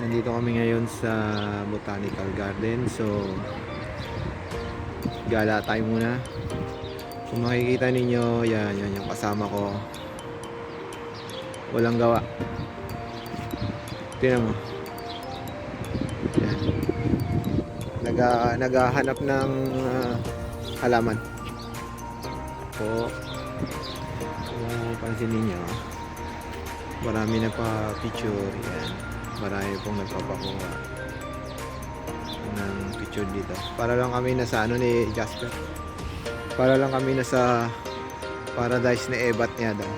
Nandito kami ngayon sa Botanical Garden. So, gala tayo muna. Kung makikita ninyo, yan yung kasama ko. Walang gawa. Tingnan mo. Yan. Naghahanap ng halaman. Po. Kung pansin ninyo, marami na pa picture. Yan. Marami pong nagpapakuha ng picture dito. Para lang kami nasa ano ni Jasper. Para lang kami nasa paradise ni Ebat niya daw.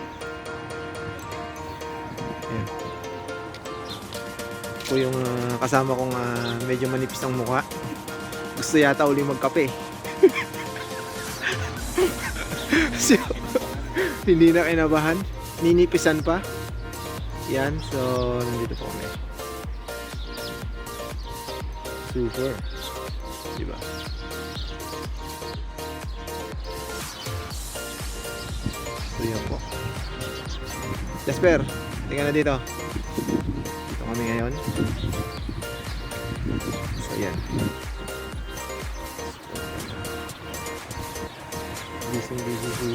Yan. Ito yung kasama kong medyo manipis ang mukha. Gusto yata uli magkape. So, hindi na kinabahan. Ninipisan pa. Yan. So, nandito po kami. Super. Diba? So, yan po. Jasper, tingnan na dito. Dito kami ngayon. So, yan. Busy si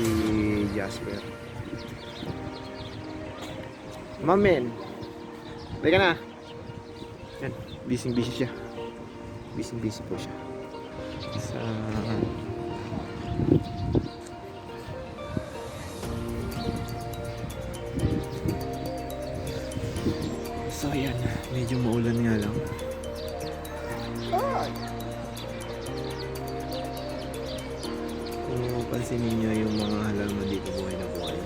Jasper. Mamen, teka na. Yan, busy siya. Busy po siya. Sa So yan, medyo maulan nga lang. Kung mapansin ninyo yung mga halaman dito, buhay na buhay.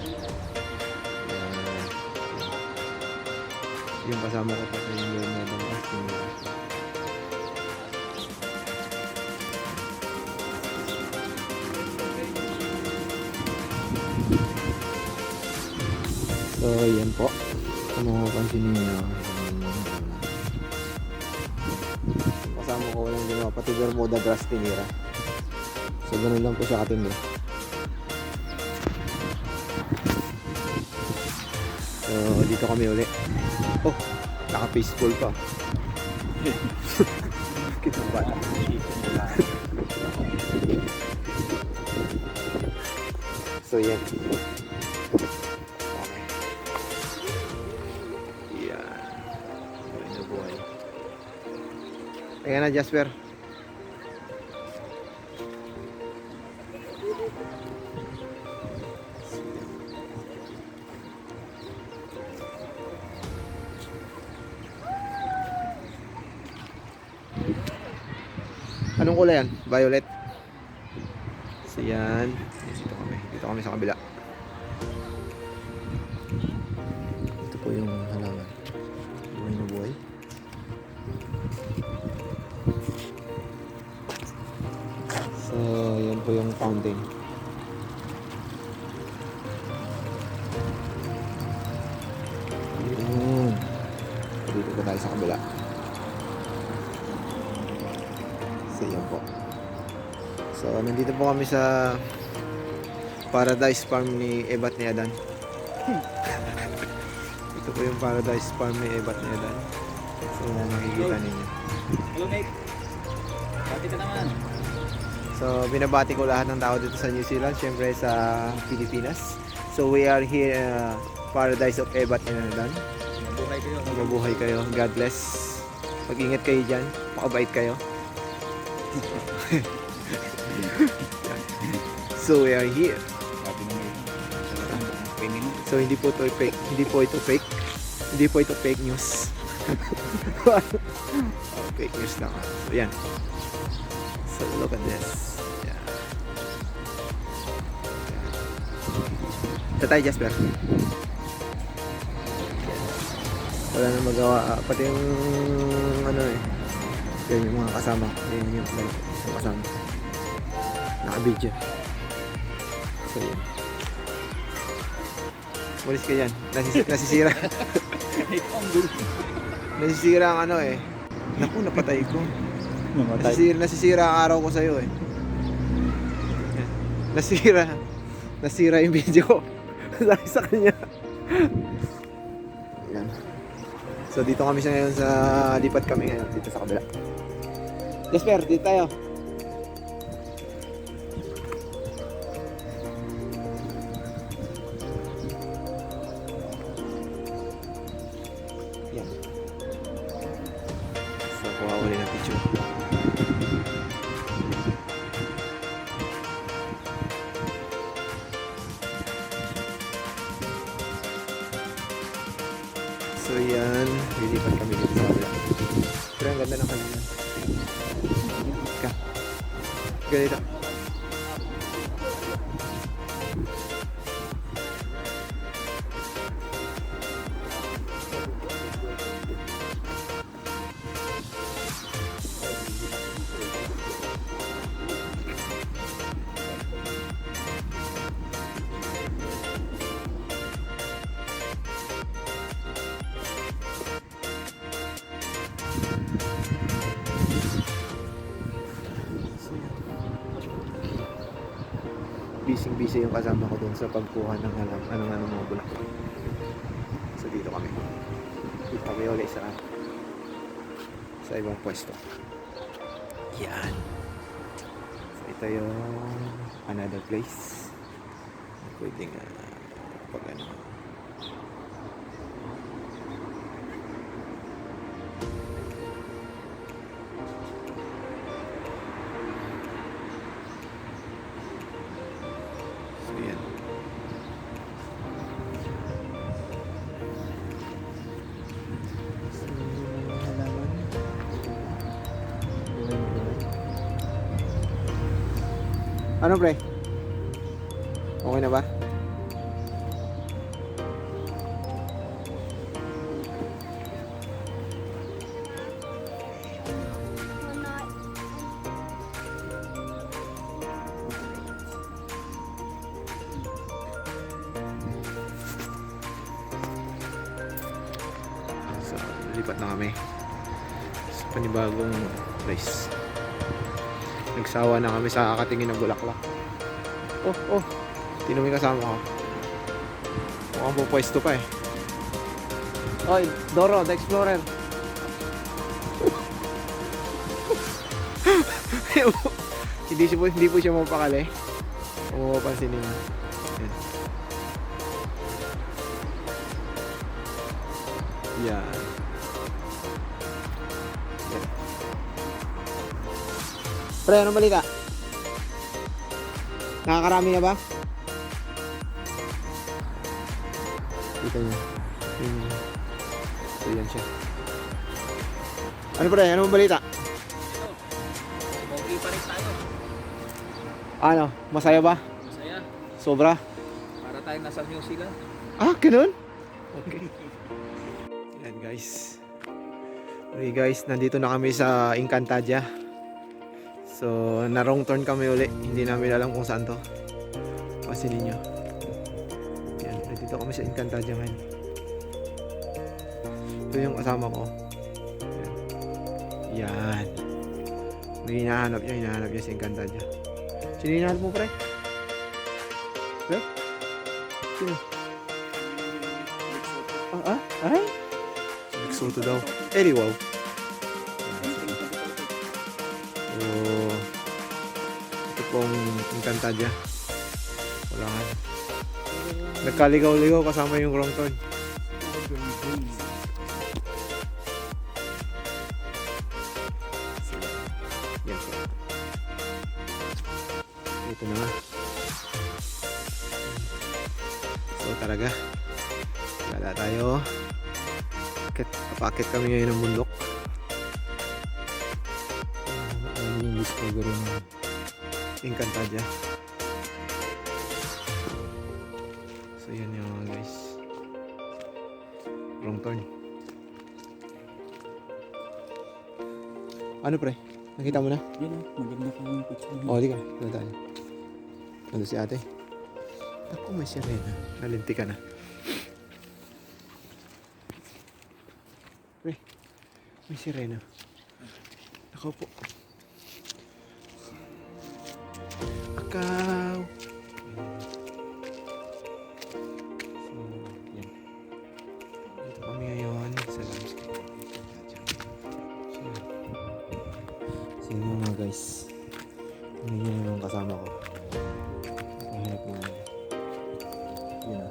Yung kasama ko pa yung Leonardo Castillo. So yan po, kung mapapansin ninyo, kasama ko walang ginawa, pati Bermuda grass tinira. So ganun lang po siya katindi. So dito kami uli. Oh, naka-peaceful pa. Kita ba? So yan. Ayan na, Jasper. Anong kulay yan? Violet. So yan. Dito kami sa kabila. Ito po yung halaman. Buhay na buhay. So, yan po yung fountain. Dito po tayo sa kabila. So, yan po. So, nandito po kami sa Paradise Farm ni Ebat ni Adan. Ito po yung Paradise Farm ni Ebat ni Adan. So, makikita ninyo. Hello, Nick. Pati ka naman. So, binabati ko lahat ng tao dito sa New Zealand, syempre sa Pilipinas. So, we are here Paradise of Ebat and Adan. Mabuhay kayo. Mabuhay kayo. God bless. Mag-ingat kayo dyan. Makabait kayo. So, we are here. Pati naman. So, hindi po ito fake. Hindi po ito fake. Hindi po ito fake news. Fake news lang. So, yan. So, look at this. Yeah. Ito tayo, Jasper. Wala na magawa. Pati yung ano eh. Yan yung mga kasama. Yan yung kasama. Naka-video. So, yan. Walis ka yan. Nasisira. Nasisira ang ano eh. Naku, napatay ko. Nasisira ang araw ko sa'yo eh. Nasira yung video ko. Dahil sa kanya. Yan. So dito kami sa ngayon sa lipat kami ngayon dito sa kabila. Jasper, dito tayo. Yan. So kuha ulit ng picture. So yan, lilipat kami dito sa kabila. Pero ang ganda ng kanina. Ka. Ka dito. Busy yung kasama ko dun sa pagkuha ng anong mga bulak. So dito kami. Dito kami ulit sa ibang pwesto. Yan. So ito yung another place. Pwede nga pag ano. Ayan. So, halaman. Ano pre? Okay na ba? So, lipat na kami sa panibagong place. Nagsawa na kami sa kakatingin ng bulaklak. Oh, tino may kasama ko. Mukhang pupwesto pa eh. Oy, Doro, the Explorer. hindi po siya mapakali. Kung mapapansin niyo. Yan. Pre, anong balita? Nakakarami na ba? Kita niyo. So yan siya. Ano pre, anong balita? Okay pa rin tayo. Ano, masaya ba? Masaya. Sobra? Para tayong nasa New Zealand. Ah, ganun? Okay. Yan guys. Okay guys, nandito na kami sa Encantadia. So, na wrong turn kami uli. Hindi namin alam kung saan to. Pansinin nyo. Yan, nandito kami sa Encantadia ngayon. Ito yung kasama ko. Yan. May hinahanap niya sa Encantadia. Sino hinahanap mo pre? Pre? Sino? Ay? Nagsuto daw. Wow. So, ito pong Encantadia. Wala nga. Nagkaligaw-ligaw kasama yung wrong turn. Yan po. Ito na nga. So talaga. Wala tayo. Kapakit kami ngayon ng bundok. Ano yung discovery ng Encantadia. So yan yung mga guys. Wrong turn. Ano pre? Nakita mo na? Yun, maganda pa yung picture. Oo, di ka. Doon tayo. Nandun si ate. Ako may sirena. Nalinti ka na. Pre, may sirena. Nakaupo. Akaw. So, yan. Dito kami ngayon sa landscape. Yun yung mga guys. Yun yung kasama ko. Hanap mo. Yun ah.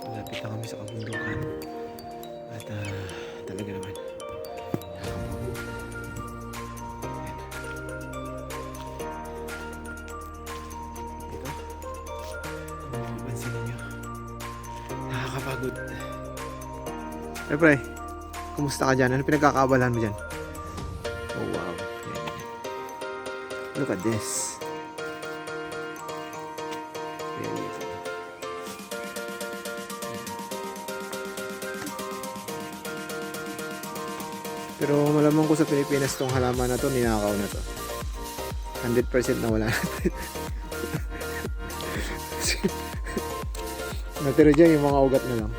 Malapit na kami sa kabundukan. At talaga naman. Ito. Kung mapapansin ninyo. Nakakapagod. Eh pre, kumusta ka dyan? Ano pinagkakaabalahan mo dyan? Oh wow. Look at this. Pero malamang ko sa Pilipinas tong halaman na to, ninakaw na to. 100% na wala na. Natira dyan yung mga ugat na lang.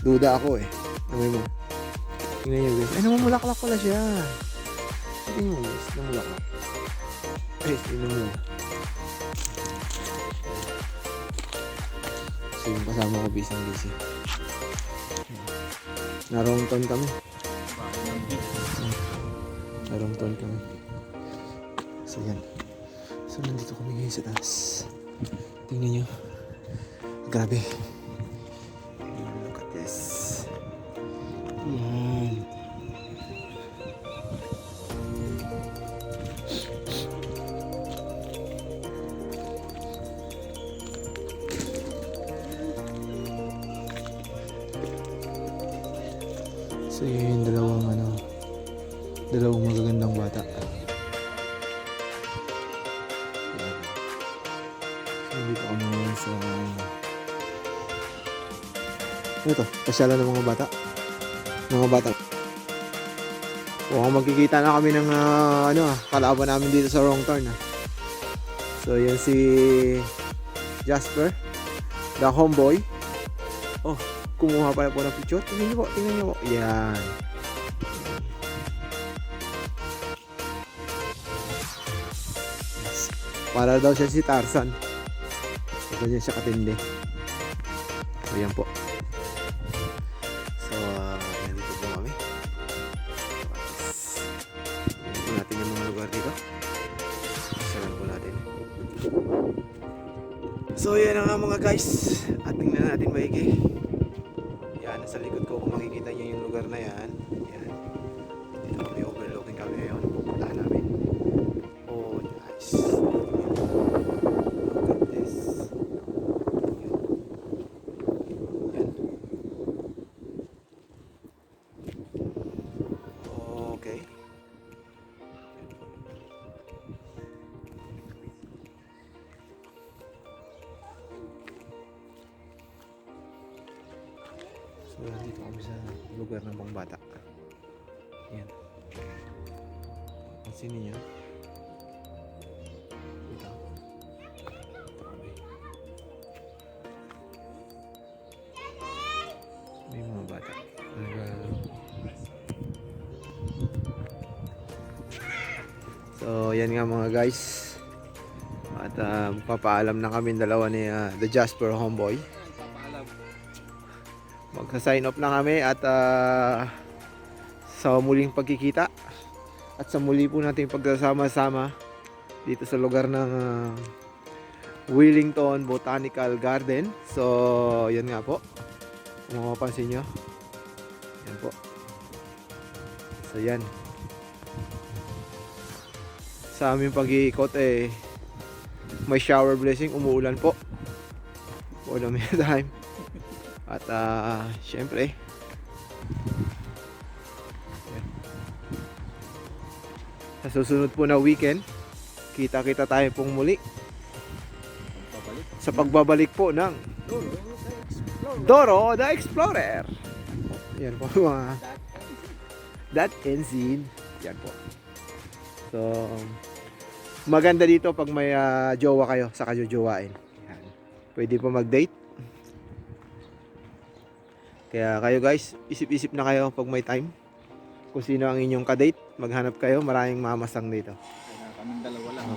Duda ako eh. Namay mo. Tingnan nyo guys. Ay, namumulaklak pala siya. Tingnan mo guys. Namumulaklak. Guys, tingnan mo. So yung kasama ko busy. Narong ton kami. Narong ton kami. So yan. So nandito kami ngayon sa taas. Tingnan nyo. Grabe. Look at this. Yan. So yun yung dalawang magagandang bata. Yan. So dito kami ngayon sa ano to? Pasyalan ng mga bata. Mga bata. Mukhang magkikita na kami ng kalaban namin dito sa wrong turn. So yan si Jasper, the homeboy. Oh, kumuha pala po ng picture. Tingnan niyo po. Yan. Yes. Para daw siya si Tarzan. Ito niya siya katindi. So yan po. So nandito po kami. Tingnan po natin yung mga lugar dito. Saran po natin. So yan na nga mga guys. At tingnan natin maigi. Yan, nasa likod ko kung makikita nyo yung lugar na yan. Yan. Dito kami overlooking kami ngayon. Pupuntahan namin. Oh, nice. Look at this. Yan. Okay. So, dito kami sa lugar ng mga bata. Yan. Pansin niyo. Dito. Dito kami. May mga bata. So, yan nga mga guys. At papaalam na kami dalawa ni the Jasper homeboy. Magsa-sign off na kami at sa muling pagkikita at sa muli po natin pagsasama-sama dito sa lugar ng Wellington Botanical Garden. So, yan nga po. Kung mapapansin nyo. Yan po. So, yan. Sa aming pag-iikot may shower blessing. Umuulan po. For the meantime. At syempre sa susunod po na weekend kita-kita tayo pong muli sa pagbabalik po ng Doro the Explorer. Yan po mga that ensign. Yan po. So maganda dito pag may jowa kayo sa kajojowain. Yan. Pwede po mag-date. Kaya kayo guys, isip-isip na kayo pag may time. Kung sino ang inyong kadate, maghanap kayo, maraming mamasang dito. Kaya kaming dalawa lang.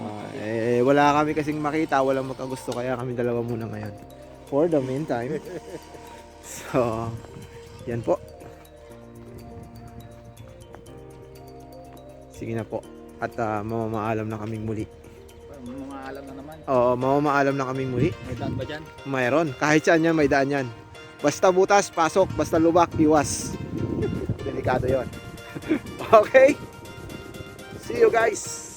Wala kami kasing makita, walang magkagusto, kaya kami dalawa muna ngayon. for the meantime. So, yan po. Sige na po. At mamamaalam na kaming muli. Mga alam na naman. Oo, mamamaalam na kaming muli. May daan ba dyan? Mayroon. Kahit saan yan, may daan yan. Basta butas, pasok. Basta lubak, iwas. Delikado yon. Okay? See you guys!